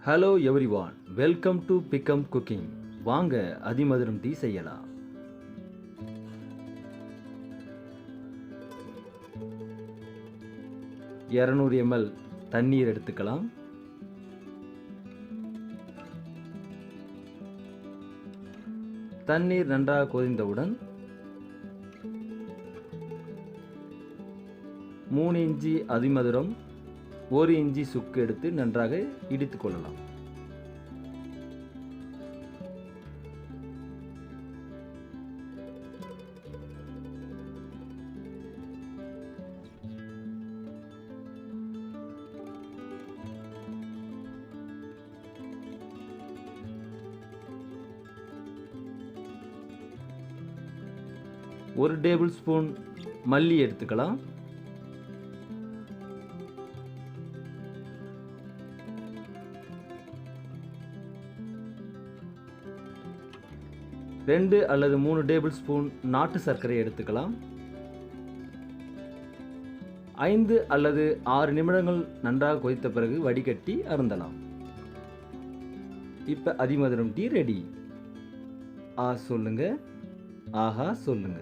Hello everyone, welcome to become cooking. வாங்க அதிமதுரம் tea செய்யலாம். ml தண்ணீர் எடுத்துக்கலாம். தண்ணீர் நன்றாக கொதித்தவுடன் 3 இன்ச்சி அதிமதுரம் 1 இன்ச்சி சுக்கு எடுத்து நன்றாக இடித்துக் கொள்ளலாம். ஒரு டேபிள் ஸ்பூன் மல்லி எடுத்துக்கலாம். ரெண்டு அல்லது 3 டேபிள் ஸ்பூன் நாட்டு சர்க்கரை எடுத்துக்கலாம். 5 அல்லது 6 நிமிடங்கள் நன்றாக கொதித்த பிறகு வடிகட்டி அருந்தலாம். இப்போ அதிமதுரம் டீ ரெடி. சொல்லுங்க, ஆஹா சொல்லுங்க.